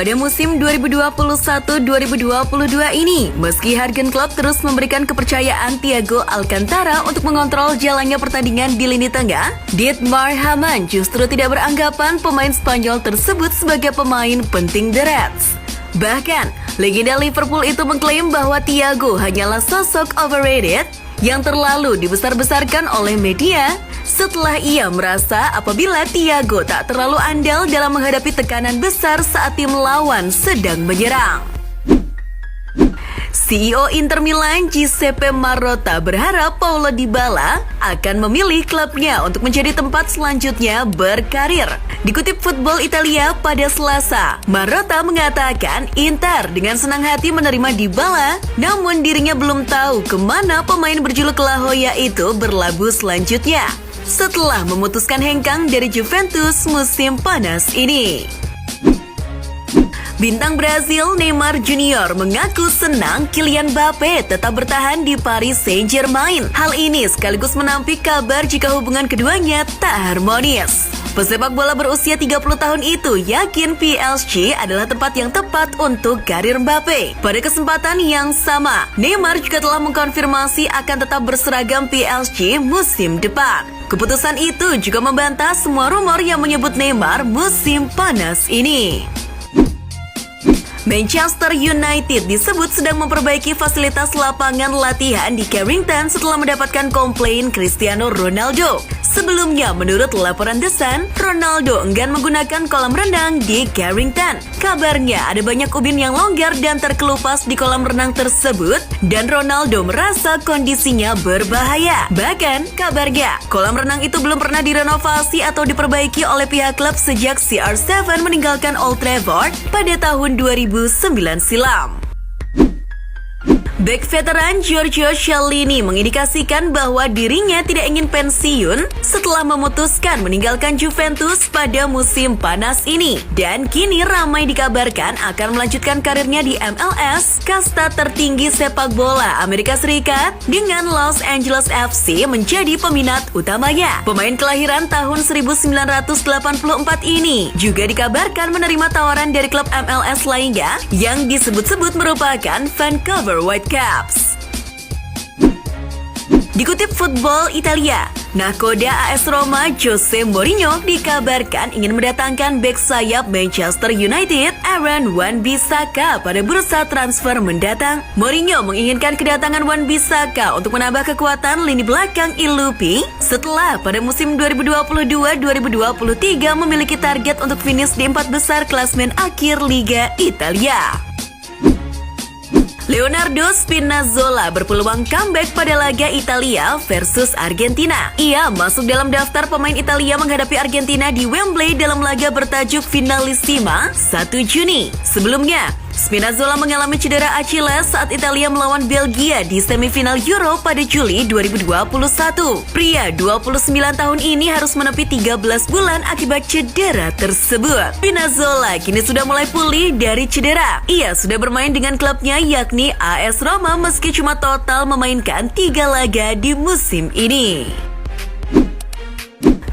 pada musim 2021-2022 ini. Meski Jurgen Klopp terus memberikan kepercayaan Thiago Alcantara untuk mengontrol jalannya pertandingan di lini tengah, Dietmar Hamann justru tidak beranggapan pemain Spanyol tersebut sebagai pemain penting The Reds. Bahkan, legenda Liverpool itu mengklaim bahwa Thiago hanyalah sosok overrated yang terlalu dibesar-besarkan oleh media setelah ia merasa apabila Thiago tak terlalu andal dalam menghadapi tekanan besar saat tim lawan sedang menyerang. CEO Inter Milan Giuseppe Marotta berharap Paulo Dybala akan memilih klubnya untuk menjadi tempat selanjutnya berkarir. Dikutip Football Italia pada Selasa, Marotta mengatakan Inter dengan senang hati menerima Dybala, namun dirinya belum tahu kemana pemain berjuluk La Joya itu berlabuh selanjutnya setelah memutuskan hengkang dari Juventus musim panas ini. Bintang Brazil Neymar Jr. mengaku senang Kylian Mbappe tetap bertahan di Paris Saint-Germain. Hal ini sekaligus menampik kabar jika hubungan keduanya tak harmonis. Pesepak bola berusia 30 tahun itu yakin PSG adalah tempat yang tepat untuk karir Mbappe. Pada kesempatan yang sama, Neymar juga telah mengkonfirmasi akan tetap berseragam PSG musim depan. Keputusan itu juga membantah semua rumor yang menyebut Neymar musim panas ini. Manchester United disebut sedang memperbaiki fasilitas lapangan latihan di Carrington setelah mendapatkan komplain Cristiano Ronaldo. Sebelumnya, menurut laporan The Sun, Ronaldo enggan menggunakan kolam renang di Carrington. Kabarnya ada banyak ubin yang longgar dan terkelupas di kolam renang tersebut, dan Ronaldo merasa kondisinya berbahaya. Bahkan, kabarnya, kolam renang itu belum pernah direnovasi atau diperbaiki oleh pihak klub sejak CR7 meninggalkan Old Trafford pada tahun 2009 silam. Bek veteran Giorgio Chiellini mengindikasikan bahwa dirinya tidak ingin pensiun setelah memutuskan meninggalkan Juventus pada musim panas ini. Dan kini ramai dikabarkan akan melanjutkan karirnya di MLS, kasta tertinggi sepak bola Amerika Serikat, dengan Los Angeles FC menjadi peminat utamanya. Pemain kelahiran tahun 1984 ini juga dikabarkan menerima tawaran dari klub MLS lainnya yang disebut-sebut merupakan Vancouver Whitecaps. Dikutip Football Italia, nakoda AS Roma Jose Mourinho dikabarkan ingin mendatangkan bek sayap Manchester United Aaron Wan-Bissaka pada bursa transfer mendatang. Mourinho menginginkan kedatangan Wan-Bissaka untuk menambah kekuatan lini belakang Ilupi setelah pada musim 2022-2023 memiliki target untuk finish di 4 besar klasmen akhir Liga Italia. Leonardo Spinazzola berpeluang comeback pada laga Italia versus Argentina. Ia masuk dalam daftar pemain Italia menghadapi Argentina di Wembley dalam laga bertajuk Finalissima 1 Juni. Sebelumnya, Spinazzola mengalami cedera Achilles saat Italia melawan Belgia di semifinal Euro pada Juli 2021. Pria 29 tahun ini harus menepi 13 bulan akibat cedera tersebut. Spinazzola kini sudah mulai pulih dari cedera. Ia sudah bermain dengan klubnya yakni AS Roma meski cuma total memainkan 3 laga di musim ini.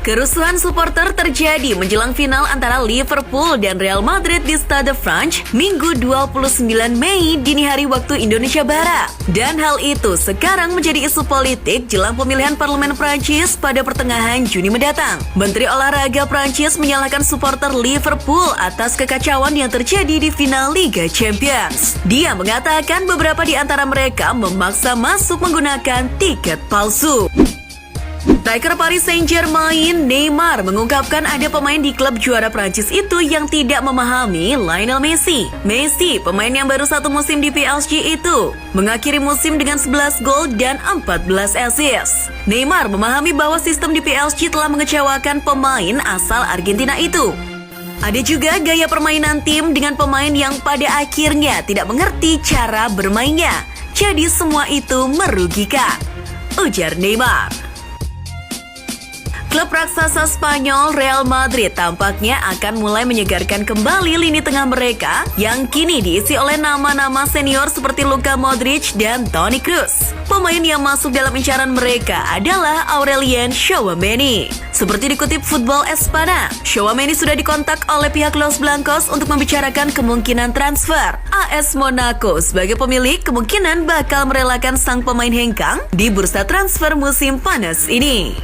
Kerusuhan supporter terjadi menjelang final antara Liverpool dan Real Madrid di Stade France Minggu 29 Mei dini hari waktu Indonesia Barat. Dan hal itu sekarang menjadi isu politik jelang pemilihan parlemen Prancis pada pertengahan Juni mendatang. Menteri Olahraga Prancis menyalahkan supporter Liverpool atas kekacauan yang terjadi di final Liga Champions. Dia mengatakan beberapa di antara mereka memaksa masuk menggunakan tiket palsu. Striker Paris Saint-Germain Neymar mengungkapkan ada pemain di klub juara Prancis itu yang tidak memahami Lionel Messi. Messi, pemain yang baru 1 musim di PSG itu, mengakhiri musim dengan 11 gol dan 14 assist. Neymar memahami bahwa sistem di PSG telah mengecewakan pemain asal Argentina itu. Ada juga gaya permainan tim dengan pemain yang pada akhirnya tidak mengerti cara bermainnya. Jadi semua itu merugikan, ujar Neymar. Klub raksasa Spanyol Real Madrid tampaknya akan mulai menyegarkan kembali lini tengah mereka yang kini diisi oleh nama-nama senior seperti Luka Modric dan Toni Kroos. Pemain yang masuk dalam incaran mereka adalah Aurelien Tchouaméni. Seperti dikutip Football Espada, Tchouaméni sudah dikontak oleh pihak Los Blancos untuk membicarakan kemungkinan transfer. AS Monaco sebagai pemilik kemungkinan bakal merelakan sang pemain hengkang di bursa transfer musim panas ini.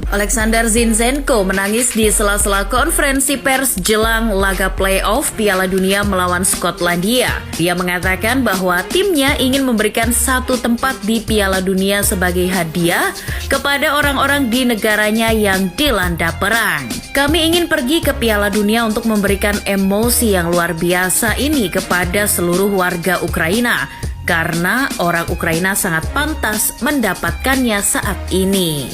Alexander Zinchenko menangis di sela-sela konferensi pers jelang laga playoff Piala Dunia melawan Skotlandia. Dia mengatakan bahwa timnya ingin memberikan satu tempat di Piala Dunia sebagai hadiah kepada orang-orang di negaranya yang dilanda perang. Kami ingin pergi ke Piala Dunia untuk memberikan emosi yang luar biasa ini kepada seluruh warga Ukraina, karena orang Ukraina sangat pantas mendapatkannya saat ini.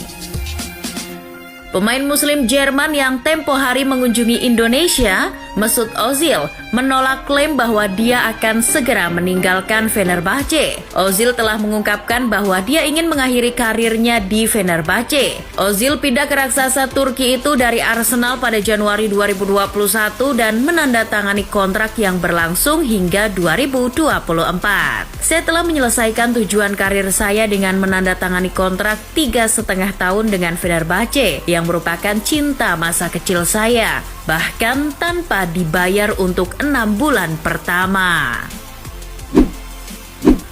Pemain Muslim Jerman yang tempo hari mengunjungi Indonesia, Mesut Ozil, menolak klaim bahwa dia akan segera meninggalkan Fenerbahce. Ozil telah mengungkapkan bahwa dia ingin mengakhiri karirnya di Fenerbahce. Ozil pindah ke raksasa Turki itu dari Arsenal pada Januari 2021 dan menandatangani kontrak yang berlangsung hingga 2024. Saya telah menyelesaikan tujuan karir saya dengan menandatangani kontrak 3,5 tahun dengan Fenerbahce yang merupakan cinta masa kecil saya, bahkan tanpa dibayar untuk 6 bulan pertama.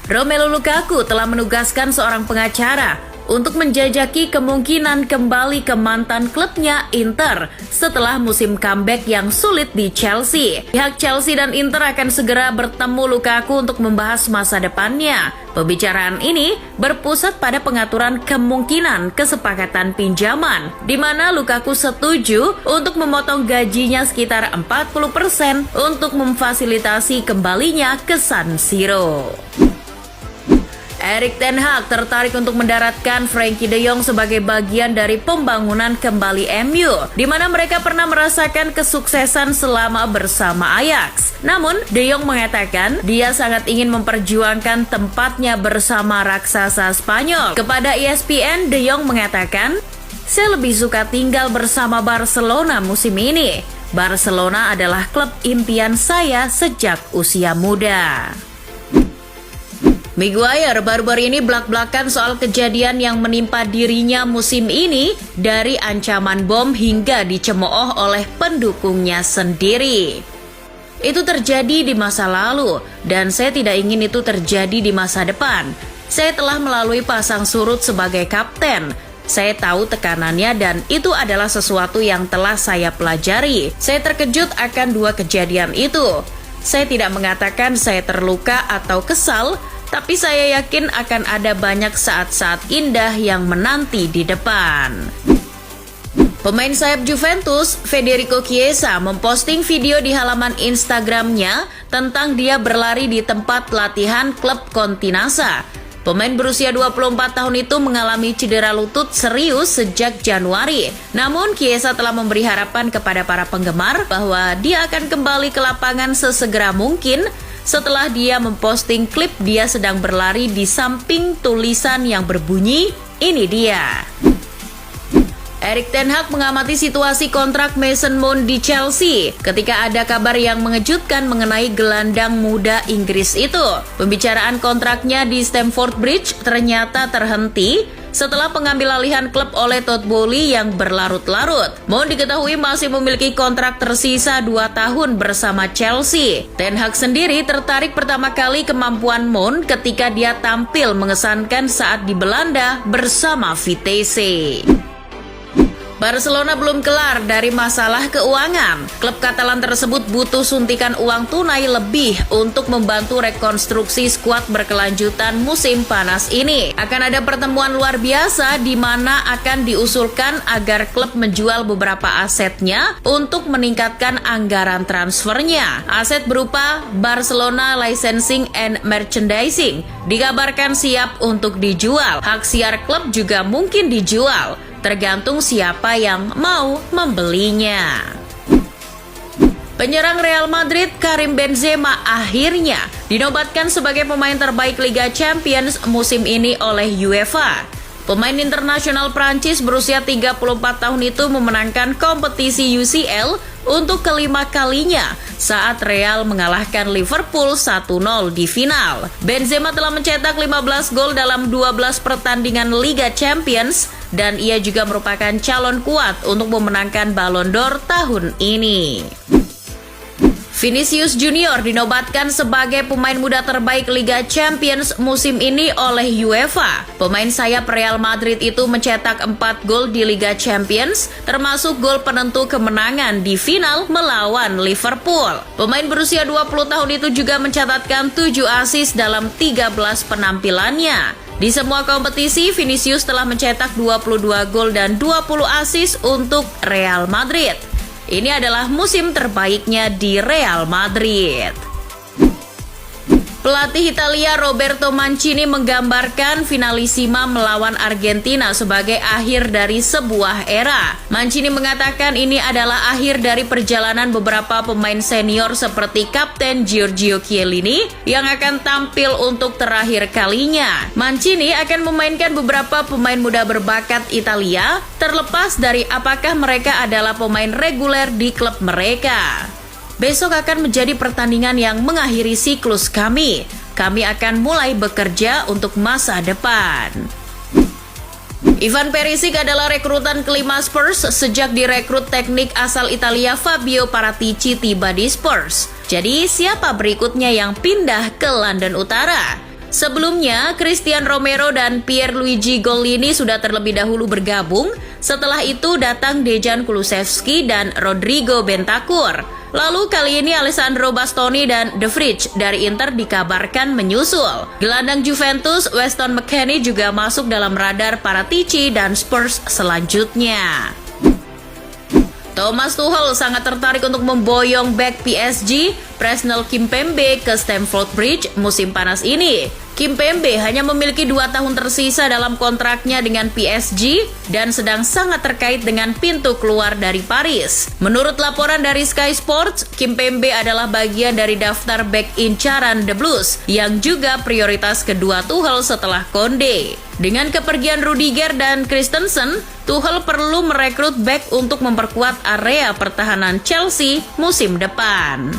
Romelu Lukaku telah menugaskan seorang pengacara untuk menjajaki kemungkinan kembali ke mantan klubnya Inter setelah musim comeback yang sulit di Chelsea. Pihak Chelsea dan Inter akan segera bertemu Lukaku untuk membahas masa depannya. Pembicaraan ini berpusat pada pengaturan kemungkinan kesepakatan pinjaman, di mana Lukaku setuju untuk memotong gajinya sekitar 40% untuk memfasilitasi kembalinya ke San Siro. Erik ten Hag tertarik untuk mendaratkan Frenkie de Jong sebagai bagian dari pembangunan kembali MU, di mana mereka pernah merasakan kesuksesan selama bersama Ajax. Namun, de Jong mengatakan dia sangat ingin memperjuangkan tempatnya bersama raksasa Spanyol. Kepada ESPN, de Jong mengatakan, "Saya lebih suka tinggal bersama Barcelona musim ini. Barcelona adalah klub impian saya sejak usia muda." Maguire baru-baru ini belak-belakan soal kejadian yang menimpa dirinya musim ini, dari ancaman bom hingga dicemooh oleh pendukungnya sendiri. Itu terjadi di masa lalu, dan saya tidak ingin itu terjadi di masa depan. Saya telah melalui pasang surut sebagai kapten. Saya tahu tekanannya dan itu adalah sesuatu yang telah saya pelajari. Saya terkejut akan dua kejadian itu. Saya tidak mengatakan saya terluka atau kesal, tapi saya yakin akan ada banyak saat-saat indah yang menanti di depan. Pemain sayap Juventus, Federico Chiesa, memposting video di halaman Instagramnya tentang dia berlari di tempat latihan klub Continasa. Pemain berusia 24 tahun itu mengalami cedera lutut serius sejak Januari. Namun Chiesa telah memberi harapan kepada para penggemar bahwa dia akan kembali ke lapangan sesegera mungkin setelah dia memposting klip dia sedang berlari di samping tulisan yang berbunyi, "Ini dia." Erik ten Hag mengamati situasi kontrak Mason Mount di Chelsea ketika ada kabar yang mengejutkan mengenai gelandang muda Inggris itu. Pembicaraan kontraknya di Stamford Bridge ternyata terhenti setelah pengambil alihan klub oleh Todd Boehly yang berlarut-larut. Mount diketahui masih memiliki kontrak tersisa 2 tahun bersama Chelsea. Ten Hag sendiri tertarik pertama kali kemampuan Mount ketika dia tampil mengesankan saat di Belanda bersama Vitesse. Barcelona belum kelar dari masalah keuangan. Klub Katalan tersebut butuh suntikan uang tunai lebih untuk membantu rekonstruksi skuad berkelanjutan musim panas ini. Akan ada pertemuan luar biasa di mana akan diusulkan agar klub menjual beberapa asetnya untuk meningkatkan anggaran transfernya. Aset berupa Barcelona Licensing and Merchandising dikabarkan siap untuk dijual. Hak siar klub juga mungkin dijual, tergantung siapa yang mau membelinya. Penyerang Real Madrid Karim Benzema akhirnya dinobatkan sebagai pemain terbaik Liga Champions musim ini oleh UEFA. Pemain internasional Prancis berusia 34 tahun itu memenangkan kompetisi UCL untuk kelima kalinya saat Real mengalahkan Liverpool 1-0 di final. Benzema telah mencetak 15 gol dalam 12 pertandingan Liga Champions dan ia juga merupakan calon kuat untuk memenangkan Ballon d'Or tahun ini. Vinicius Junior dinobatkan sebagai pemain muda terbaik Liga Champions musim ini oleh UEFA. Pemain sayap Real Madrid itu mencetak 4 gol di Liga Champions, termasuk gol penentu kemenangan di final melawan Liverpool. Pemain berusia 20 tahun itu juga mencatatkan 7 assist dalam 13 penampilannya. Di semua kompetisi, Vinicius telah mencetak 22 gol dan 20 assist untuk Real Madrid. Ini adalah musim terbaiknya di Real Madrid. Pelatih Italia Roberto Mancini menggambarkan finalisima melawan Argentina sebagai akhir dari sebuah era. Mancini mengatakan ini adalah akhir dari perjalanan beberapa pemain senior seperti Kapten Giorgio Chiellini yang akan tampil untuk terakhir kalinya. Mancini akan memainkan beberapa pemain muda berbakat Italia, terlepas dari apakah mereka adalah pemain reguler di klub mereka. Besok akan menjadi pertandingan yang mengakhiri siklus kami. Kami akan mulai bekerja untuk masa depan. Ivan Perisic adalah rekrutan kelima Spurs sejak direkrut teknik asal Italia Fabio Paratici tiba di Spurs. Jadi siapa berikutnya yang pindah ke London Utara? Sebelumnya, Christian Romero dan Pierluigi Gollini sudah terlebih dahulu bergabung. Setelah itu datang Dejan Kulusevski dan Rodrigo Bentancur. Lalu kali ini Alessandro Bastoni dan De Vrij dari Inter dikabarkan menyusul. Gelandang Juventus Weston McKennie juga masuk dalam radar Paratici dan Spurs selanjutnya. Thomas Tuchel sangat tertarik untuk memboyong bek PSG Presnel Kimpembe ke Stamford Bridge musim panas ini. Kimpembe hanya memiliki 2 tahun tersisa dalam kontraknya dengan PSG dan sedang sangat terkait dengan pintu keluar dari Paris. Menurut laporan dari Sky Sports, Kimpembe adalah bagian dari daftar bek incaran The Blues yang juga prioritas kedua Tuchel setelah Konde. Dengan kepergian Rudiger dan Christensen, Tuchel perlu merekrut bek untuk memperkuat area pertahanan Chelsea musim depan.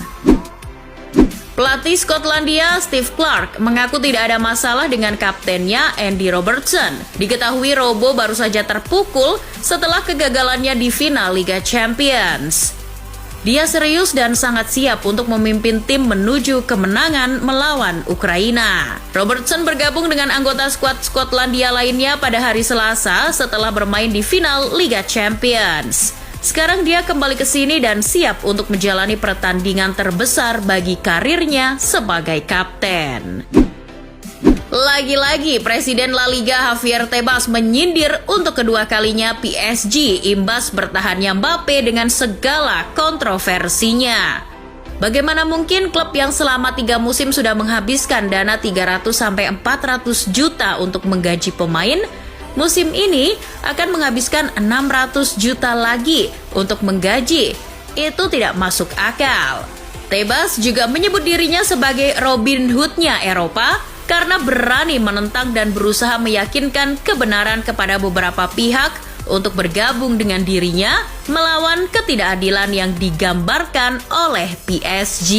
Pelatih Skotlandia Steve Clarke mengaku tidak ada masalah dengan kaptennya Andy Robertson. Diketahui Robo baru saja terpukul setelah kegagalannya di final Liga Champions. Dia serius dan sangat siap untuk memimpin tim menuju kemenangan melawan Ukraina. Robertson bergabung dengan anggota skuad Skotlandia lainnya pada hari Selasa setelah bermain di final Liga Champions. Sekarang dia kembali ke sini dan siap untuk menjalani pertandingan terbesar bagi karirnya sebagai kapten. Lagi-lagi Presiden La Liga Javier Tebas menyindir untuk kedua kalinya PSG imbas bertahannya Mbappe dengan segala kontroversinya. Bagaimana mungkin klub yang selama 3 musim sudah menghabiskan dana 300-400 juta untuk menggaji pemain, musim ini akan menghabiskan 600 juta lagi untuk menggaji. Itu tidak masuk akal. Tebas juga menyebut dirinya sebagai Robin Hood-nya Eropa karena berani menentang dan berusaha meyakinkan kebenaran kepada beberapa pihak untuk bergabung dengan dirinya melawan ketidakadilan yang digambarkan oleh PSG.